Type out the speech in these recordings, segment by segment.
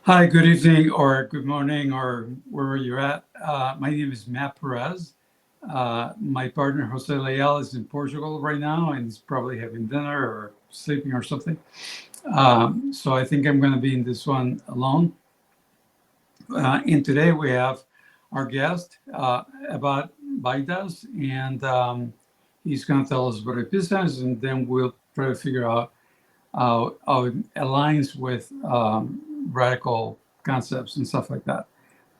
Hi, good evening or good morning or wherever you're at. My name is Matt Perez. My partner Jose Leal is in Portugal right now and he's probably having dinner or sleeping or something. So I think I'm going to be in this one alone. And today we have our guest, Abed Baidas, and he's going to tell us about his business and then we'll try to figure out how it aligns with radical concepts and stuff like that.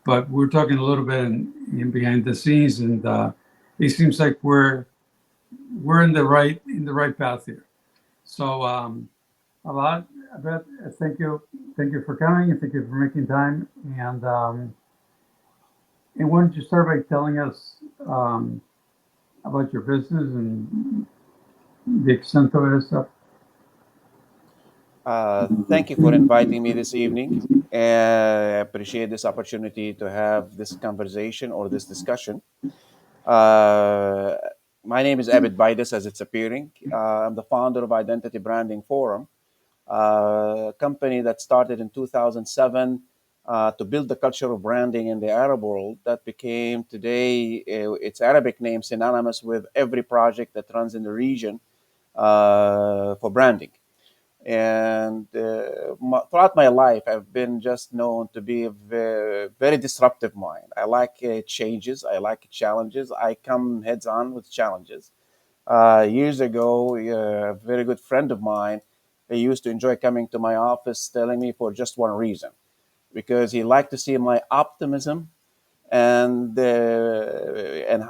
But we're talking a little bit in behind the scenes, and it seems like we're in the right path here. So a lot. But thank you for coming, and thank you for making time. And why don't you start by telling us about your business and the extent of it and stuff? Thank you for inviting me this evening. I appreciate this opportunity to have this conversation or this discussion. Uh, my name is Abed Baidas, as it's appearing. I'm the founder of Identity Branding Forum, a company that started in 2007 to build the culture of branding in the Arab world that became today its Arabic name synonymous with every project that runs in the region for branding. And throughout my life, I've been just known to be a very disruptive mind. I like changes. I like challenges. I come heads on with challenges. Years ago, a very good friend of mine, he used to enjoy coming to my office, telling me for just one reason, because he liked to see my optimism, and and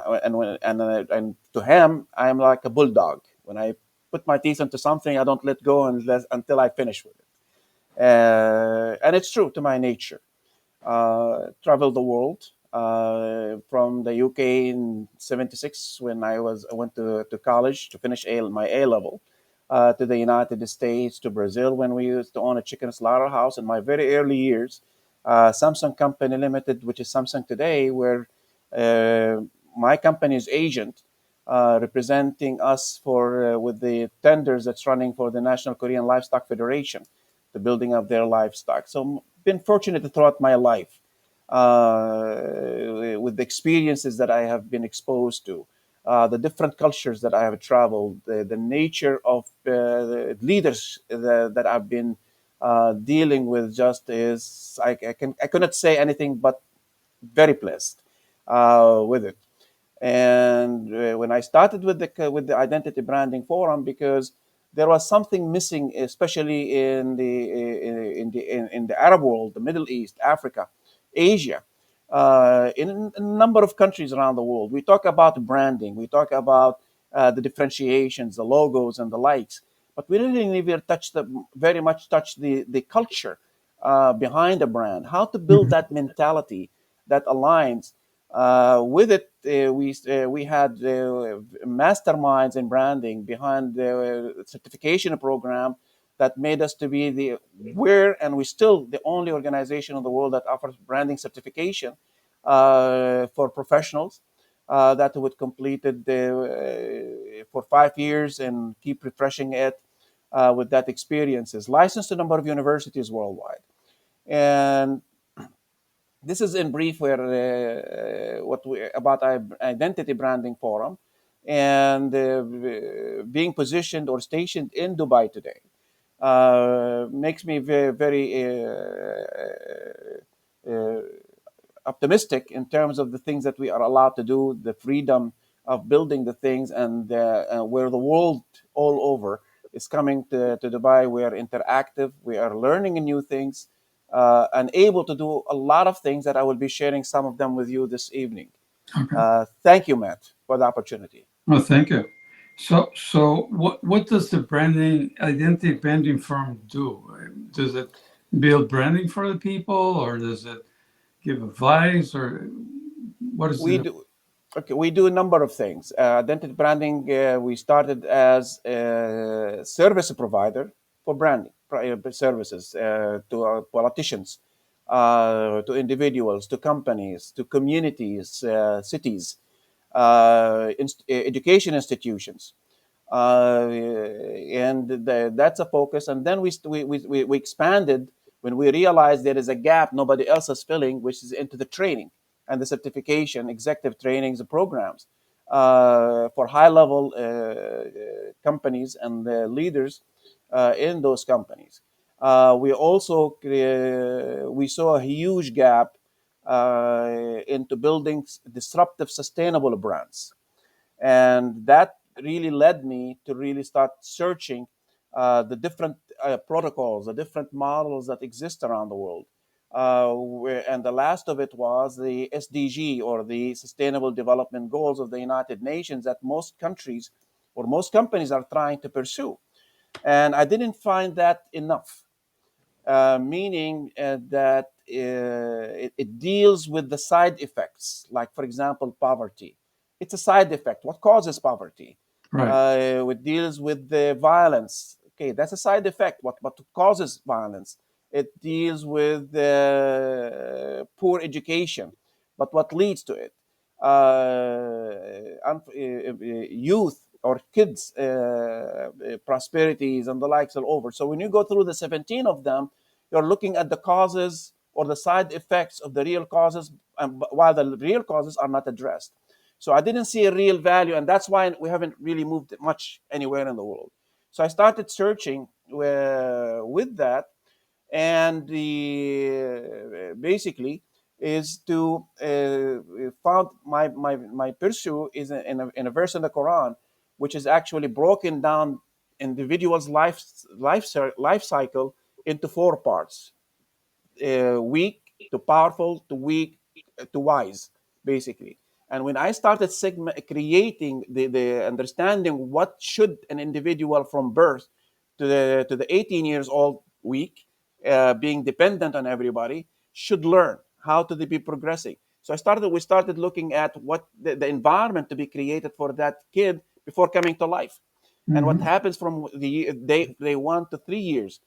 to him, I'm like a bulldog. When I put my teeth into something, I don't let go until I finish with it. And it's true to my nature. Traveled the world from the UK in '76 when I went to college to finish my A level. To the United States, to Brazil when we used to own a chicken slaughterhouse in my very early years. Samsung Company Limited, which is Samsung today, where uh, my company's agent representing us for with the tenders that's running for the National Korean Livestock Federation, the building of their livestock. So, been fortunate throughout my life with the experiences that I have been exposed to, the different cultures that I have traveled, the nature of the leaders that I've been dealing with. Just is I cannot say anything but very blessed with it. And when I started with the identity branding forum, because there was something missing, especially in the Arab world, the Middle East, Africa, Asia, in a number of countries around the world. We talk about branding, we talk about the differentiations, the logos, and the likes, but we didn't even very much touch the culture behind a brand, how to build Mhm. that mentality that aligns with it. We had masterminds in branding behind the certification program that made us to be the we're and we still the only organization in the world that offers branding certification for professionals that would complete it for 5 years and keep refreshing it with that experiences. Licensed to a number of universities worldwide. And this is in brief where what we about our identity branding forum, and being positioned or stationed in Dubai today makes me uh, optimistic in terms of the things that we are allowed to do, the freedom of building the things, and where the world all over is coming to Dubai. We are interactive, we are learning new things, and able to do a lot of things that I will be sharing some of them with you this evening. Okay. Thank you, Matt, for the opportunity. Well, thank you. So what does the branding identity branding firm do? Does it build branding for the people, or does it give advice, or what is We it? do. Okay, we do a number of things. Identity branding, we started as a service provider for branding services to politicians, to individuals, to companies, to communities, cities, education institutions. And that's a focus. And then we expanded when we realized there is a gap nobody else is filling, which is into the training and the certification, executive trainings and programs for high-level companies and leaders in those companies. We also we saw a huge gap into building disruptive, sustainable brands, and that really led me to really start searching the different protocols, the different models that exist around the world. And the last of it was the SDG, or the Sustainable Development Goals of the United Nations, that most countries or most companies are trying to pursue. And I didn't find that enough, meaning that it deals with the side effects, like, for example, poverty. It's a side effect. What causes poverty? Right. It deals with the violence. Okay, that's a side effect. What causes violence? It deals with poor education, but what leads to it? Youth or kids' prosperities and the likes all over. So when you go through the 17 of them, you're looking at the causes or the side effects of the real causes, while the real causes are not addressed. So I didn't see a real value, and that's why we haven't really moved much anywhere in the world. So I started searching with that, and the basically is to found my pursuit is in a verse in the Quran, which is actually broken down individual's life cycle into four parts: weak to powerful to weak to wise, basically. And when I started creating the understanding what should an individual from birth to the 18 years old weak, being dependent on everybody, should learn how to be progressing. So we started looking at what the environment to be created for that kid before coming to life, and what Mm-hmm. happens from day 1 to 3 years,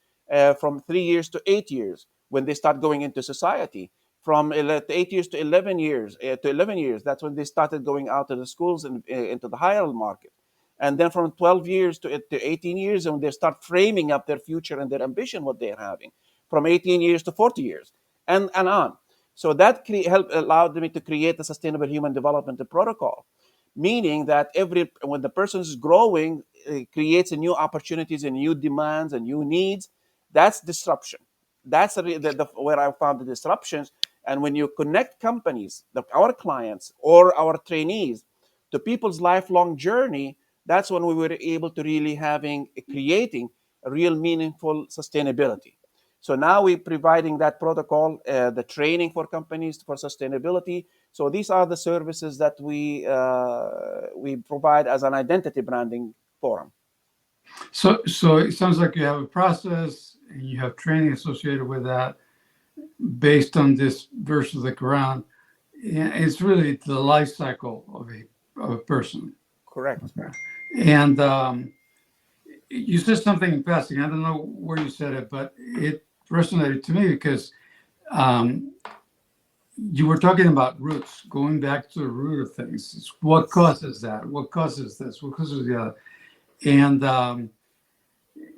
from 3 years to 8 years when they start going into society, from 8 years to 11 years. That's when they started going out to the schools and into the higher market, and then from 12 years to 18 years, and they start framing up their future and their ambition, what they're having, from 18 years to 40 years, and on. So that helped allowed me to create a sustainable human development protocol, meaning that when the person is growing, it creates a new opportunities and new demands and new needs. That's disruption. That's where I found the disruptions. And when you connect companies, our clients or our trainees, to people's lifelong journey, that's when we were able to really creating a real meaningful sustainability. So now we're providing that protocol, the training for companies for sustainability. So these are the services that we provide as an identity branding forum. So it sounds like you have a process and you have training associated with that based on this verse of the Quran. And it's really the life cycle of a person. Correct. Okay. And you said something in passing. I don't know where you said it, but it resonated to me because um, you were talking about roots, going back to the root of things. It's what causes that? What causes this? What causes the other? And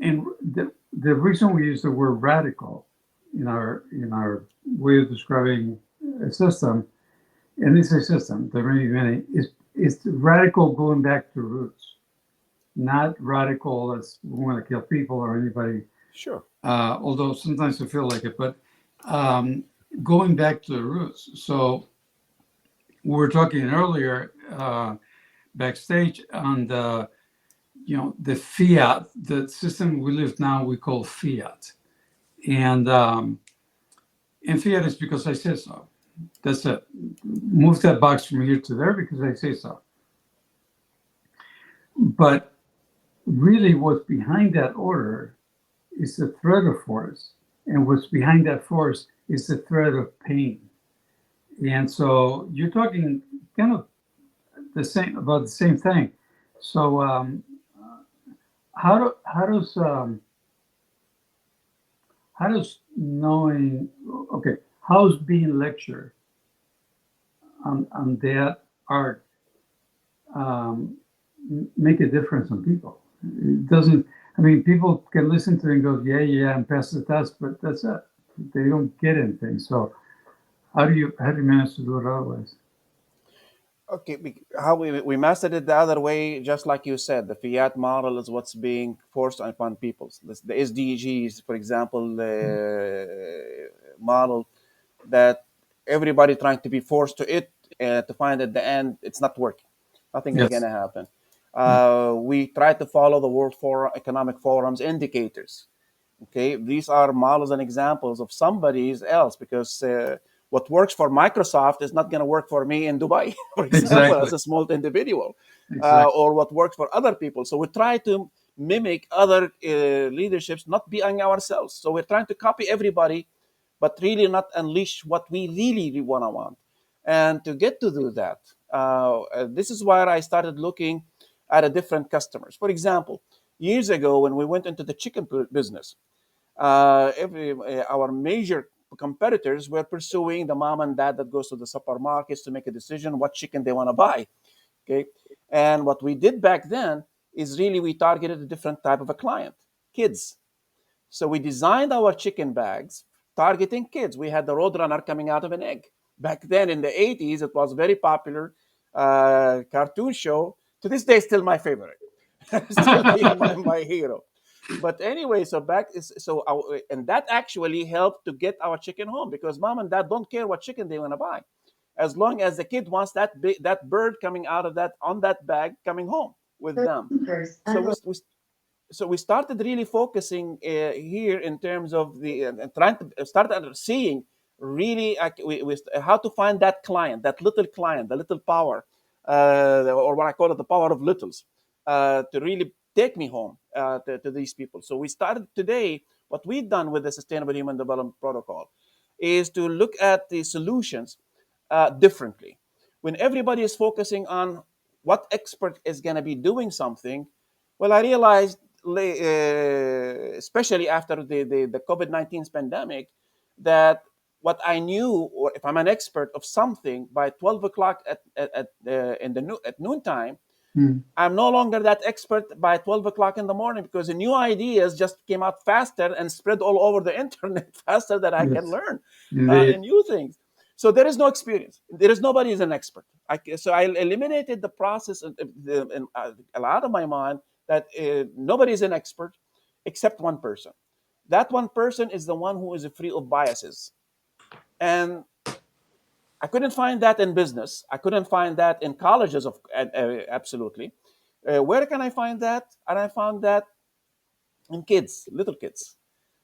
and the reason we use the word radical in our way of describing a system, and it's a system, there may be many, is radical going back to roots, not radical as we want to kill people or anybody, Sure. although sometimes I feel like it, but um, going back to the roots. So we were talking earlier backstage on the fiat, the system we live now, we call fiat. And fiat is because I say so. That's it. Move that box from here to there because I say so. But really, what's behind that order is the thread of force. And what's behind that force is the thread of pain. And so you're talking kind of about the same thing. So how does knowing, okay, how's being lectured on that art um, make a difference on people? It doesn't. I mean, people can listen to it and go, yeah, and pass the test, but that's it. they don't get anything. So how do you manage to do it otherwise? Okay, how we mastered it the other way, just like you said, the fiat model is what's being forced upon people. The SDGs, for example, model that everybody trying to be forced to it, to find at the end it's not working. Nothing is going Yes. to happen. We try to follow the World Forum, Economic Forum's indicators. Okay, these are models and examples of somebody's else, because what works for Microsoft is not going to work for me in Dubai, for example, as Exactly. a small individual, Exactly. or what works for other people. So we try to mimic other leaderships, not being ourselves. So we're trying to copy everybody, but really not unleash what we really want. And to get to do that, this is where I started looking at a different customers. For example, years ago when we went into the chicken business, our major competitors were pursuing the mom and dad that goes to the supermarkets to make a decision what chicken they want to buy. Okay, and what we did back then is really we targeted a different type of a client, kids. So we designed our chicken bags targeting kids. We had the Roadrunner coming out of an egg. Back then in the 80s, it was very popular cartoon show. To this day, still my favorite. Still being my hero. But anyway, so and that actually helped to get our chicken home, because mom and dad don't care what chicken they want to buy, as long as the kid wants that bird coming out of that on that bag coming home with them. So we started really focusing here in terms of the trying to start seeing really how to find that client, that little client, the little power, or what I call it, the power of littles, to really take me home to these people. So we started today. What we've done with the Sustainable Human Development Protocol is to look at the solutions differently. When everybody is focusing on what expert is going to be doing something, well, I realized, especially after the COVID-19 pandemic, that what I knew, or if I'm an expert of something by 12 o'clock at noontime, Mm. I'm no longer that expert by 12 o'clock in the morning, because the new ideas just came out faster and spread all over the internet faster than I can Yes. learn Indeed. new things. So there is no experience. There is nobody is an expert. So I eliminated the process in a lot of my mind that nobody is an expert except one person. That one person is the one who is free of biases. And I couldn't find that in business. I couldn't find that in colleges, absolutely. Where can I find that? And I found that in kids, little kids,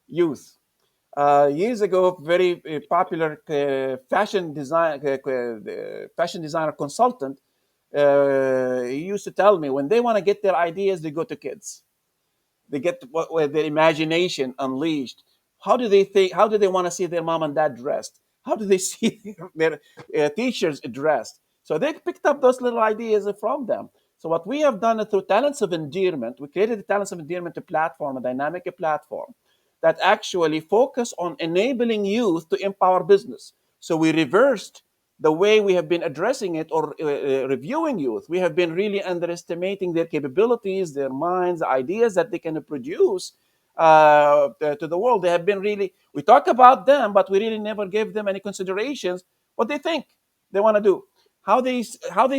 youth. Years ago, very popular fashion designer consultant, he used to tell me when they want to get their ideas, they go to kids. They get their imagination unleashed. How do they think? How do they want to see their mom and dad dressed? How do they see their teachers dressed? So they picked up those little ideas from them. So what we have done through Talents of Endearment, we created the Talents of Endearment platform, a dynamic platform that actually focus on enabling youth to empower business. So we reversed the way we have been addressing it, or reviewing youth. We have been really underestimating their capabilities, their minds, the ideas that they can produce to the world. They have been really, we talk about them, but we really never gave them any considerations what they think they want to do, how they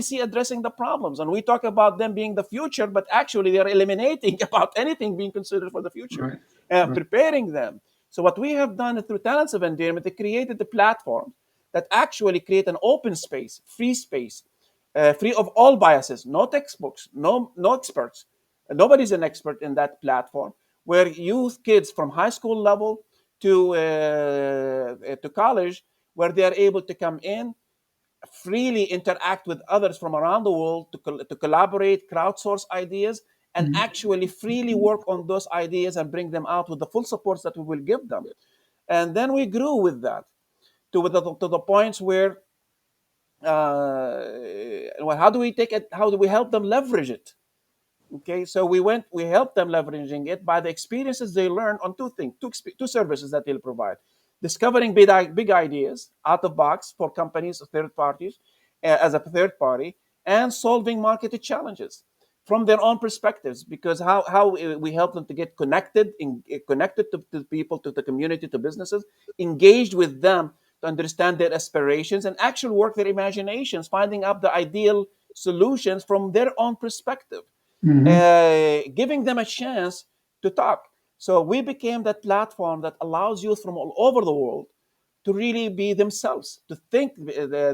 see addressing the problems. And we talk about them being the future, but actually they are eliminating about anything being considered for the future, Right. Right. preparing them. So what we have done through Talents of Endearment, they created the platform that actually create an open space, free of all biases, no textbooks, no experts. Nobody's an expert in that platform, where youth kids from high school level to college, where they are able to come in, freely interact with others from around the world, to collaborate, crowdsource ideas, and Mm. actually freely work on those ideas and bring them out with the full supports that we will give them. And then we grew with that to the points where, well, how do we take it? How do we help them leverage it? Okay, so we help them leveraging it by the experiences they learn on two things, two services that they'll provide: discovering big ideas out of box for companies or third parties, as a third party, and solving market challenges. from their own perspectives, because how we help them to get connected, connected to people, to the community, to businesses, engaged with them to understand their aspirations and actually work their imaginations, finding out the ideal solutions from their own perspective, Hmm. giving them a chance to talk. So we became that platform that allows youth from all over the world to really be themselves, to think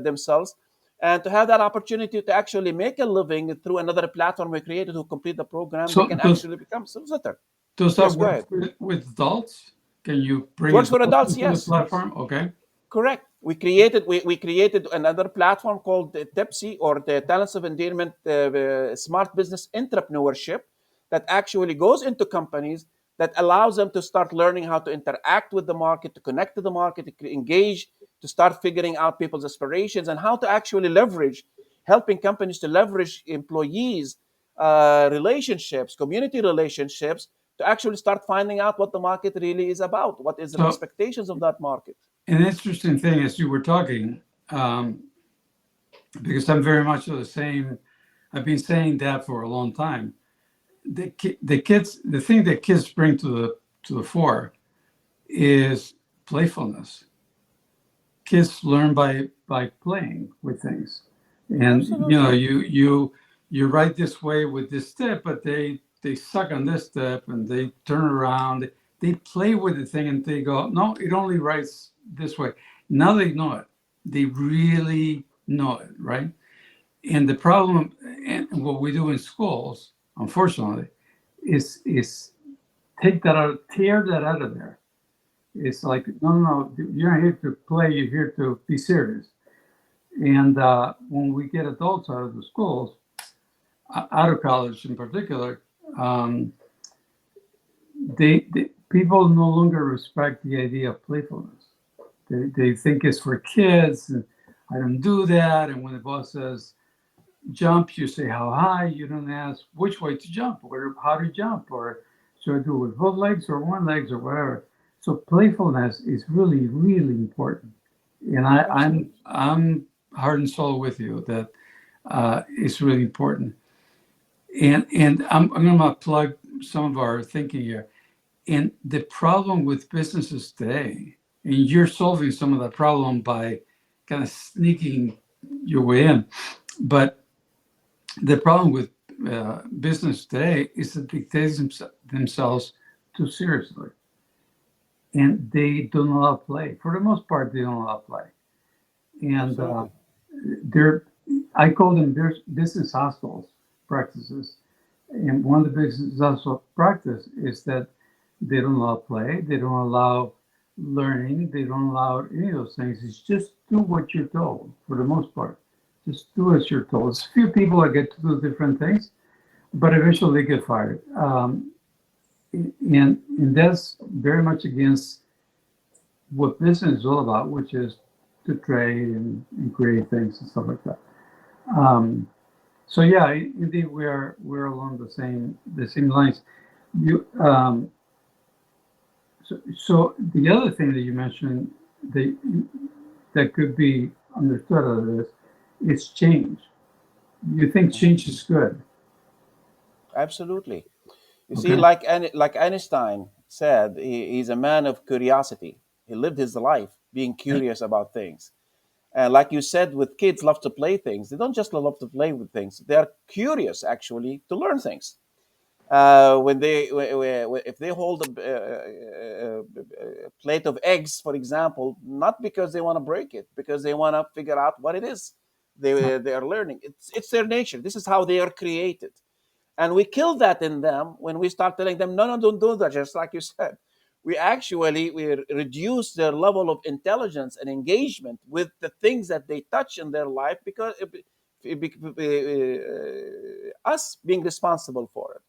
themselves, and to have that opportunity to actually make a living through another platform we created to complete the program. They So can actually become solicitor. does that Yes, go work ahead. with adults? Can you It bring works for adults adults, into the yes. platform? Okay. Correct. We created another platform called the TEPSI, or the Talents of Endearment, Smart Business Entrepreneurship, that actually goes into companies, that allows them to start learning how to interact with the market, to connect to the market, to engage, to start figuring out people's aspirations, and how to actually leverage, helping companies to leverage employees, relationships, community relationships, to actually start finding out what the market really is about, what is the So expectations of that market. an interesting thing as you were talking, um, because I'm very much of the same. I've been saying that for a long time. The kids, the thing that kids bring to the fore is playfulness. Kids learn by playing with things, and Absolutely. you write this way with this step, but they suck on this step and they turn around. They play with the thing and they go, no, it only writes this way. Now they know it. They really know it, right? And the problem, and what we do in schools, unfortunately, is take that out, tear that out of there. It's like, no, no, no, you're not here to play, you're here to be serious. And when we get adults out of the schools, out of college in particular, um, people no longer respect the idea of playfulness. They think it's for kids, and I don't do that. And when the boss says jump, you say how high. You don't ask which way to jump or how to jump, or should I do it with both legs or one legs or whatever. So playfulness is really, really important. And Absolutely. I'm heart and soul with you that it's really important. And I'm going to plug some of our thinking here. And the problem with businesses today, and you're solving some of that problem by kind of sneaking your way in, but the problem with business today is that they take themselves too seriously, and they don't allow play. For the most part, they don't allow play, and Absolutely. they're I call them their business hospitals practices. And one of the business hostel practice is that they don't allow play, they don't allow learning, they don't allow any of those things. It's just do what you're told for the most part. Just do as you're told. There's few people that get to do different things, but eventually they get fired. And that's very much against what business is all about, which is to trade and create things and stuff like that. Um, so yeah, indeed, we're along the same lines. You so the other thing that you mentioned that that could be understood out of this is change. You think Mhm. change is good? Absolutely. You see, Okay. like Einstein said, he's a man of curiosity. He lived his life being curious about things. And like you said, with kids, love to play things. They don't just love to play with things. They are curious, actually, to learn things. When if they hold a plate of eggs, for example, not because they want to break it, because they want to figure out what it is they are learning. It's their nature. This is how they are created, and we kill that in them when we start telling them, no, no, don't do that. Just like you said, we reduce their level of intelligence and engagement with the things that they touch in their life, because us being responsible for it.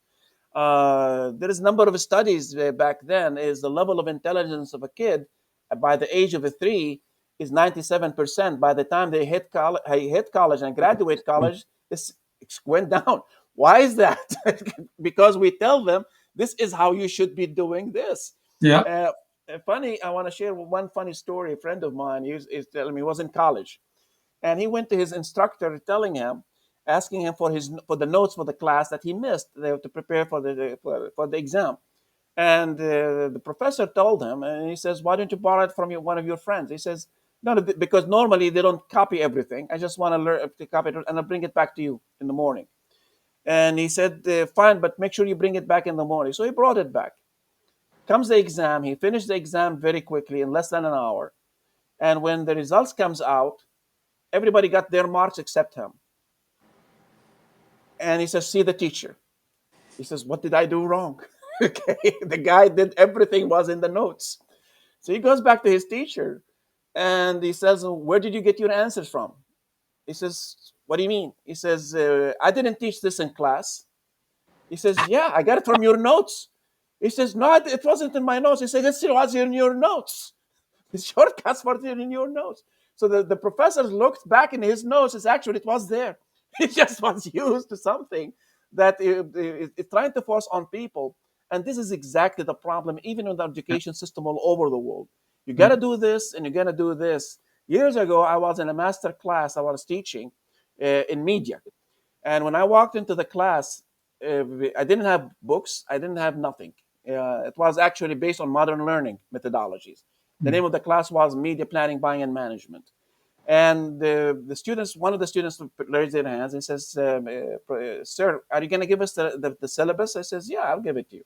There is a number of studies back then. Is the level of intelligence of a kid by the age of 3 is 97%. By the time they hit college and graduate college, it's went down. Why is that? Because we tell them this is how you should be doing this. Yeah. Uh, Funny, I want to share one funny story. A friend of mine is telling me, he was in college, and he went to his instructor telling him, asking him for the notes for the class that he missed to prepare for the exam. And the professor told him, and he says, "Why don't you borrow it from one of your friends?" He says, "No, because normally they don't copy everything. I just want to learn to copy it, and I'll bring it back to you in the morning." And he said, "Fine, but make sure you bring it back in the morning." So he brought it back. Comes the exam. He finished the exam very quickly in less than an hour. And when the results comes out, everybody got their marks except him. And he says, "See the teacher." He says, "What did I do wrong?" Okay, the guy did everything was in the notes. So he goes back to his teacher and he says, "Where did you get your answers from?" He says, "What do you mean?" He says, "I didn't teach this in class." He says, "Yeah, I got it from your notes." He says, "No, it wasn't in my notes." He says, "Yes, it was in your notes. The shortcuts were in your notes." So the professor looked back in his notes. It's actually, it was there. It just was used to something that it's trying to force on people. And this is exactly the problem, even in the education system all over the world. You got to do this and you got to do this. Years ago, I was in a master class I was teaching in media. And when I walked into the class, I didn't have books, I didn't have nothing. It was actually based on modern learning methodologies. The name of the class was Media Planning, Buying, and Management. And the students, one of the students raised their hands and says, "Sir, are you going to give us the syllabus?" I says, "Yeah, I'll give it to you."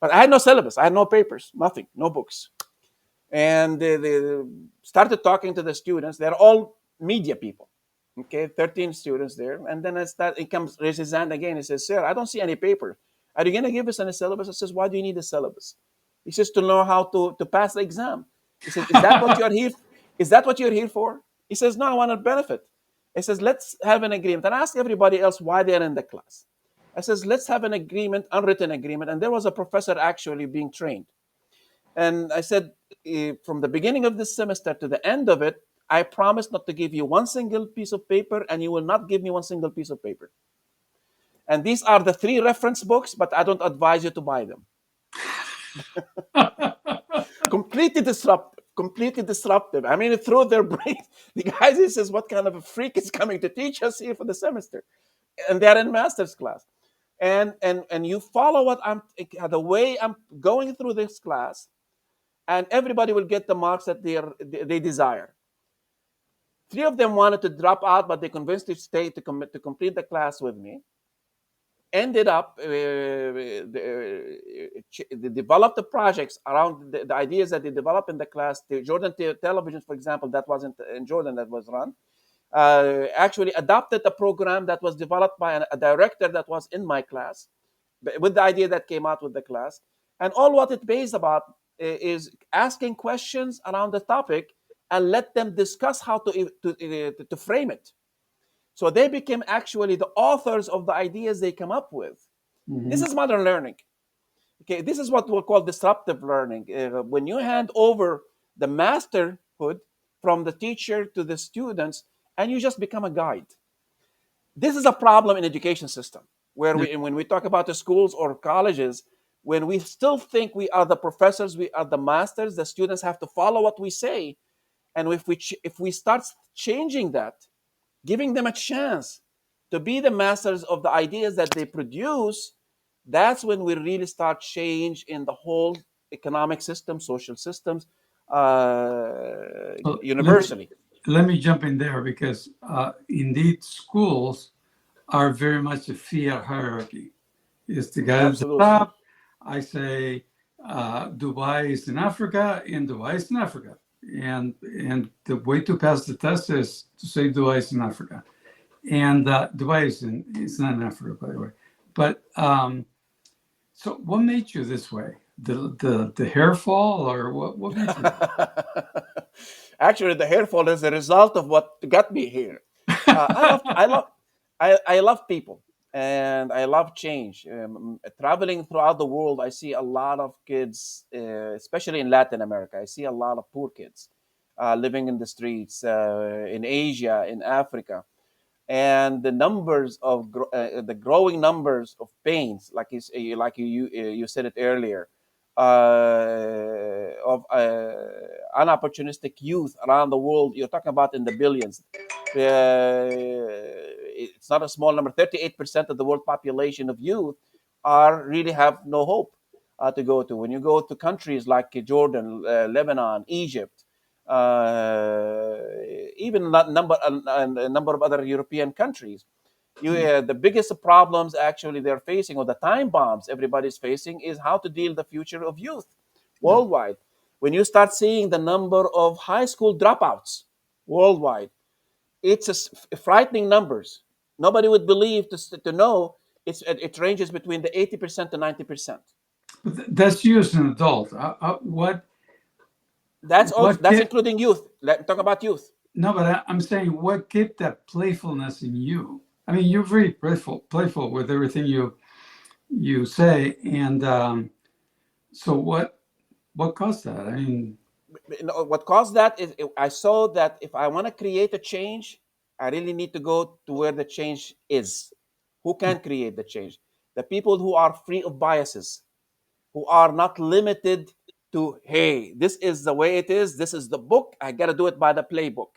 But I had no syllabus, I had no papers, nothing, no books. And they started talking to the students. They're all media people. Okay, 13 students there. And then he comes, raises his hand again. He says, "Sir, I don't see any paper. Are you going to give us any syllabus?" I says, "Why do you need a syllabus?" He says, "To know how to pass the exam." He says, "Is that what you're here? Is that what you're here for?" He says, "No, I want to benefit." He says, "Let's have an agreement." And ask everybody else why they're in the class. I says, "Let's have an agreement, unwritten agreement." And there was a professor actually being trained. And I said, from the beginning of this semester to the end of it, I promise not to give you one single piece of paper, and you will not give me one single piece of paper. And these are the 3 reference books, but I don't advise you to buy them. Completely disruptive. Completely disruptive. I mean, it threw their brains. The guys, he says, "What kind of a freak is coming to teach us here for the semester?" And they're in master's class. And you follow what I'm the way I'm going through this class, and everybody will get the marks that they desire. 3 of them wanted to drop out, but they convinced to stay to complete the class with me. Ended up, they developed the projects around the ideas that they developed in the class. The Jordan television, for example, that wasn't in Jordan, that was run, actually adopted a program that was developed by a director that was in my class, with the idea that came out with the class. And all what it based about is asking questions around the topic and let them discuss how to frame it. So they became actually the authors of the ideas they come up with. This is modern learning. Okay, this is what we'll call disruptive learning. When you hand over the masterhood from the teacher to the students, and you just become a guide. This is a problem in education system where when we talk about the schools or colleges, when we still think we are the professors, we are the masters, the students have to follow what we say. And if we start changing that, giving them a chance to be the masters of the ideas that they produce, that's when we really start change in the whole economic system, social systems, So universally. let me jump in there because indeed schools are very much a fiat hierarchy. It's the guy at the Absolutely. top. I say Dubai is in Africa, and Dubai is in Africa. And the way to pass the test is to say Dubai is in Africa. And Dubai is not in Africa, by the way. But so what made you this way? The hair fall, or what made you? Actually, the hair fall is a result of what got me here. I love people, and I love change. Traveling throughout the world, I see a lot of kids, especially in Latin America. I see a lot of poor kids living in the streets, in Asia, in Africa, and the numbers of the growing numbers of pains, like you said it earlier, of unopportunistic youth around the world. You're talking about in the billions. it's not a small number. 38% of the world population of youth are really have no hope to go to. When you go to countries like Jordan, Lebanon, Egypt, uh, even a number of other European countries, the biggest problems actually they're facing, or the time bombs everybody's facing, is how to deal the future of youth Yeah. worldwide. When you start seeing the number of high school dropouts worldwide, it's frightening numbers. Nobody would believe to know it ranges between the 80% to 90%. But that's you as an adult. That's also What that's kept? including youth. Let talk about youth. No, but I'm saying what kept that playfulness in you? I mean, you're very playful with everything you say, and so what caused that? I mean, What caused that is I saw that if I want to create a change, I really need to go to where the change is. Who can create the change? The people who are free of biases, who are not limited to, hey, this is the way it is, this is the book, I got to do it by the playbook.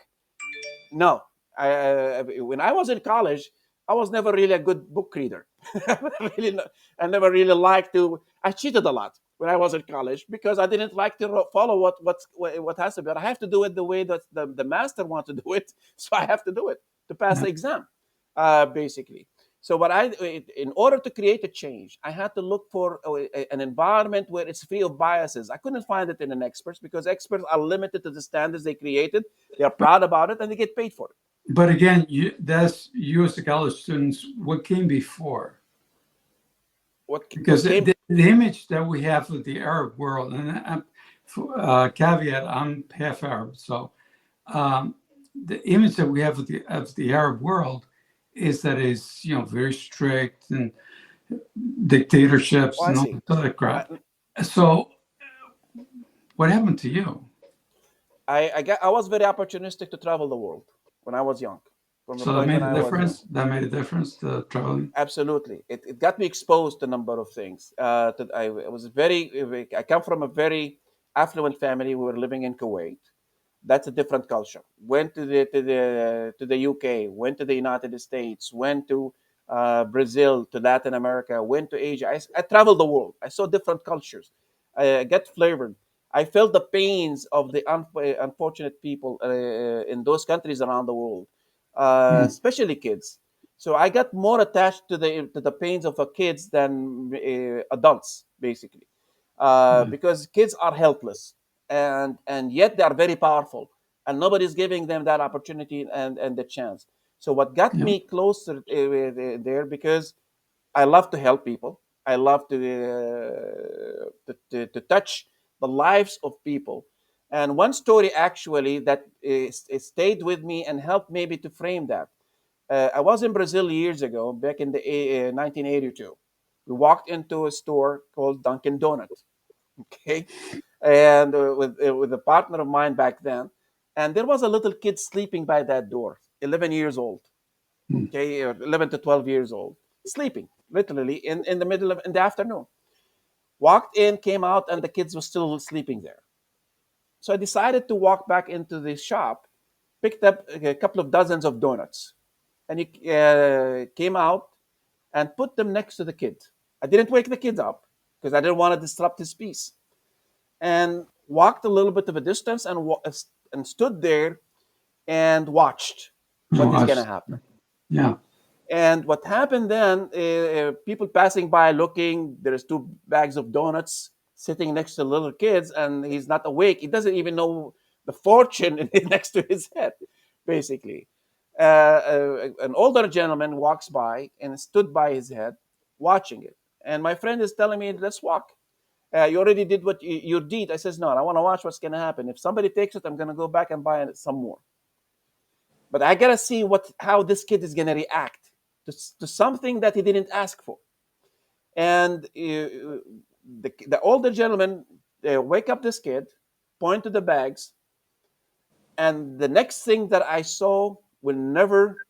No, when I was in college, I was never really a good book reader. really, I never really liked to. I cheated a lot when I was in college because I didn't like to follow what has to be. I have to do it the way that the master wants to do it, so I have to do it to pass yeah. the exam, basically. So in order to create a change, I had to look for an environment where it's free of biases. I couldn't find it in an experts because experts are limited to the standards they created. They are But proud about it and they get paid for it. but again, that's you as a college students. What came before? Because What came? the image that we have of the Arab world, and caveat, I'm half Arab, so um, the image that we have of the Arab world is that it's very strict and Oh, dictatorships I and all see. this other I, crap. So what happened to you? I was very opportunistic to travel the world when I was young. From the So that point made when a I was young, difference. That made a difference. The traveling. absolutely, it got me exposed to a number of things. I come from a very affluent family. We were living in Kuwait. That's a different culture. Went to the UK, went to the United States, went to Brazil, to Latin America, went to Asia. I traveled the world. I saw different cultures. I get flavored. I felt the pains of the unfortunate people in those countries around the world, Hmm. especially kids. So I got more attached to the pains of the kids than adults, basically, Yeah. because kids are helpless, and yet they are very powerful, and nobody's giving them that opportunity and the chance. So what got Yeah. me closer there, because I love to help people. I love to touch the lives of people. And one story actually that stayed with me and helped maybe to frame that. I was in Brazil years ago, back in the 1982. We walked into a store called Dunkin' Donut, okay, and with a partner of mine back then, and there was a little kid sleeping by that door, 11 years old, Hmm. okay, or 11 to 12 years old, sleeping literally in the middle of in the afternoon. Walked in, came out, and the kids were still sleeping there. So I decided to walk back into the shop, picked up a couple of dozens of donuts, and he came out and put them next to the kid. I didn't wake the kid up because I didn't want to disrupt his peace, and walked a little bit of a distance and stood there and watched what Oh, is going to happen. yeah. And what happened then, people passing by looking, there's two bags of donuts sitting next to little kids, and he's not awake. He doesn't even know the fortune next to his head, basically. An older gentleman walks by and stood by his head, watching it. And my friend is telling me, let's walk. You already did what you did. I says, no, I want to watch what's going to happen. If somebody takes it, I'm going to go back and buy some more. But I gotta see how this kid is gonna react to something that he didn't ask for. And the older gentleman wake up this kid, point to the bags, and the next thing that I saw will never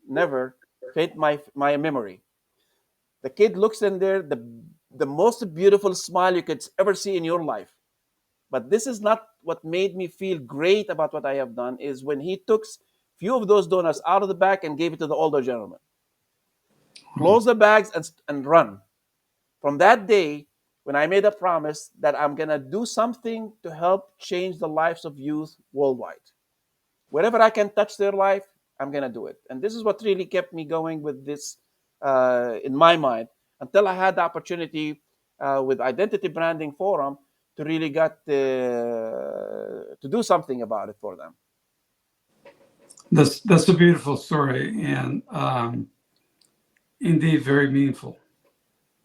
fade my memory. The kid looks in there, the most beautiful smile you could ever see in your life. But this is not what made me feel great about what I have done. Is when he took few of those donuts out of the bag and gave it to the older gentleman. close the bags, and run. From that day, when I made a promise that I'm going to do something to help change the lives of youth worldwide. Wherever I can touch their life, I'm going to do it. And this is what really kept me going with this in my mind until I had the opportunity with Identity Branding Forum to really get to do something about it for them. That's a beautiful story, and indeed very meaningful.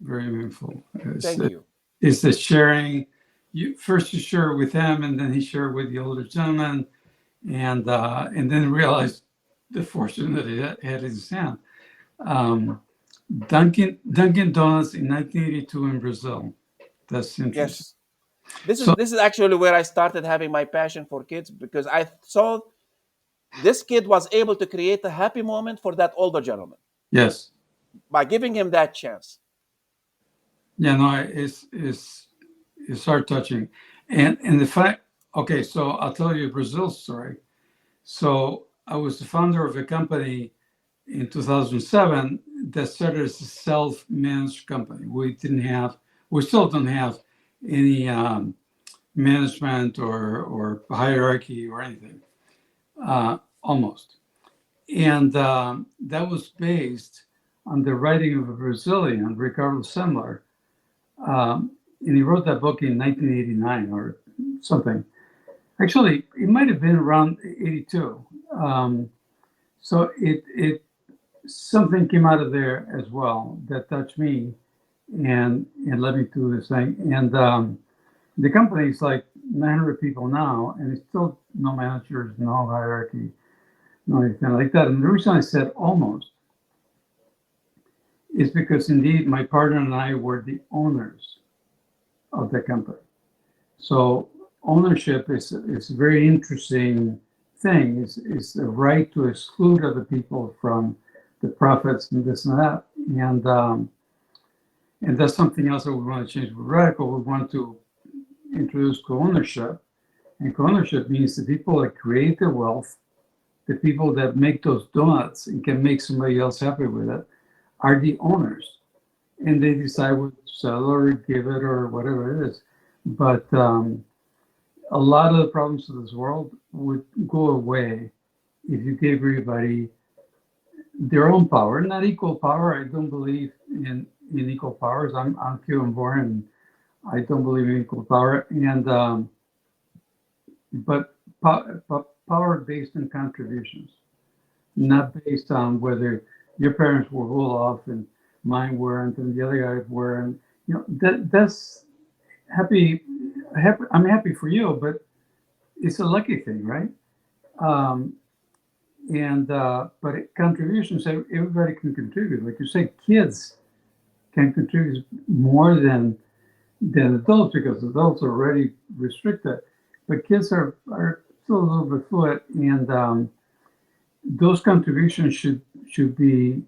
Very meaningful. Thank you. It's the sharing. You first you share it with him, and then he shared with the older gentleman, and then realized the fortune that he had in his hand. Dunkin' Donuts in 1982 in Brazil. That's interesting. Yes. This is So this is actually where I started having my passion for kids, because I saw this kid was able to create a happy moment for that older gentleman yes, by giving him that chance. yeah, no, it's heart touching, and the fact. Okay, so I'll tell you a Brazil story. So I was the founder of a company in 2007 that started as a self-managed company. We still don't have any management or hierarchy or anything, almost. And that was based on the writing of a Brazilian, Ricardo Semler. And he wrote that book in 1989 or something. Actually, it might have been around 82. So it something came out of there as well that touched me and led me to this thing. And the company is like 900 people now, and it's still no managers, no hierarchy, no anything like that. And the reason I said almost is because indeed my partner and I were the owners of the company. So ownership is a very interesting thing. It's the right to exclude other people from the profits and this and that. And that's something else that we want to change with Radical. We want to introduce co-ownership. And co-ownership means the people that create the wealth, the people that make those donuts and can make somebody else happy with it, are the owners. And they decide what to sell or give it or whatever it is. But a lot of the problems of this world would go away if you gave everybody their own power, not equal power. I don't believe in equal powers. I'm Cuban born, and I don't believe in equal power. And but power based on contributions, not based on whether your parents were well off and mine weren't, and the other guys were, and that's happy. I'm happy for you, but it's a lucky thing, right? Um, but contributions, everybody can contribute. Like you say, kids can contribute more than adults because adults are already restricted, but kids are still a little bit fluid, and those contributions should be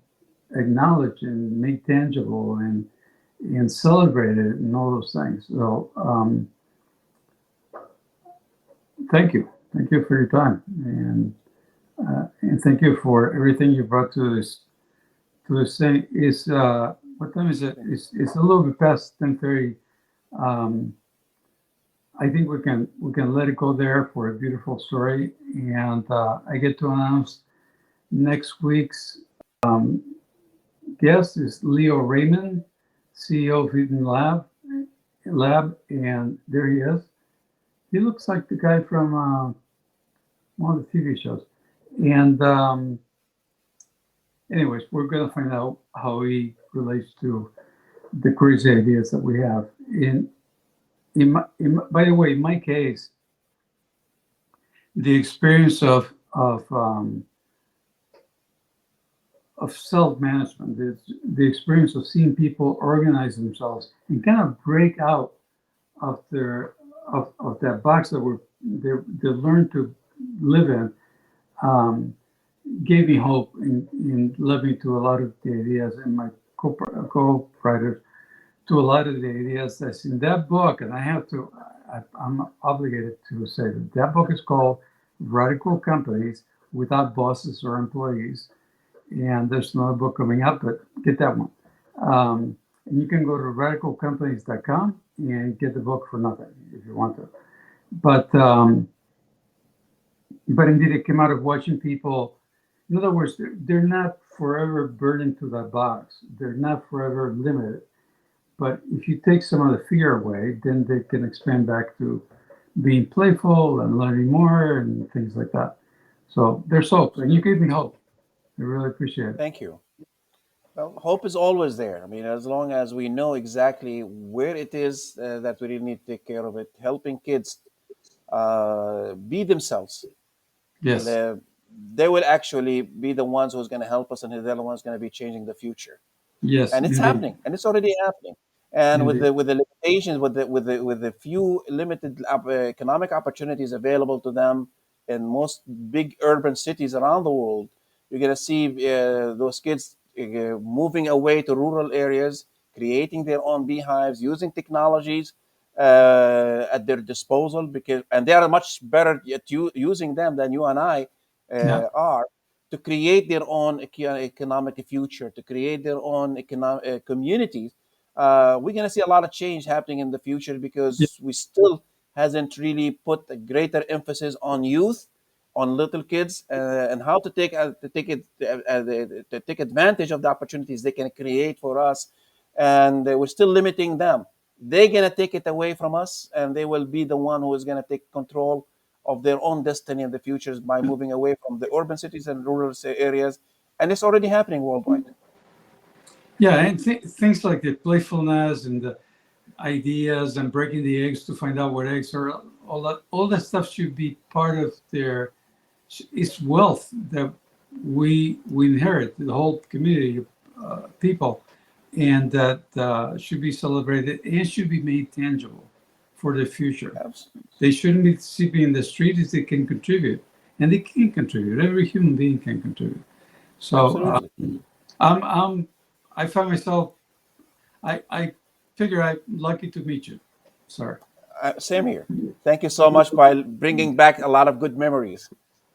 acknowledged and made tangible and celebrated and all those things. So thank you for your time, and thank you for everything you brought to this thing. Is what time is it? It's a little bit past 10:30. I think we can let it go there for a beautiful story, and I get to announce next week's guest is Leo Raymond, CEO of Eden Lab, and there he is. He looks like the guy from one of the TV shows. And anyways, we're going to find out how he relates to the crazy ideas that we have. By the way, in my case, the experience of self-management, the experience of seeing people organize themselves and kind of break out of that box that they learned to live in, gave me hope and led me to a lot of the ideas, and my co-writers to a lot of the ideas that's in that book. And I'm obligated to say that book is called Radical Companies Without Bosses or Employees. and there's another book coming up, but get that one. And you can go to radicalcompanies.com and get the book for nothing if you want to. But but indeed, it came out of watching people. In other words, they're not forever burned into that box. They're not forever limited. But if you take some of the fear away, then they can expand back to being playful and learning more and things like that. So there's hope, and you gave me hope. I really appreciate it. Thank you. Well, hope is always there. I mean, as long as we know exactly where it is that we really need to take care of it, helping kids be themselves. Yes, Le- they will actually be the ones who's going to help us, and they're the ones going to be changing the future. yes, And it's indeed, happening, and it's already happening. And with indeed. the limitations, with the few limited economic opportunities available to them in most big urban cities around the world, you're going to see those kids moving away to rural areas, creating their own beehives, using technologies at their disposal, because and they are much better at using them than you and I Yeah, are, to create their own economic future, to create their own economic communities. We're going to see a lot of change happening in the future, yeah, because we still hasn't really put a greater emphasis on youth, on little kids, and how to take advantage of the opportunities they can create for us, and we're still limiting them. They're gonna take it away from us, and they will be the one who is gonna take control of their own destiny in the future by moving away from the urban cities and rural areas, and it's already happening worldwide. yeah. And things like the playfulness and the ideas and breaking the eggs to find out what eggs are. All that stuff should be part of their. It's wealth that we inherit. The whole community of people, and that should be celebrated and should be made tangible for the future. Absolutely, They shouldn't be sleeping in the street if they can contribute, and they can contribute. Every human being can contribute. So absolutely. I'm I find myself I figure I'm lucky to meet you. Sorry. Same here. Thank you so much by bringing back a lot of good memories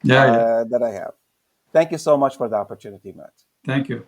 Yeah, yeah. that I have. Thank you so much for the opportunity, Matt. Thank you.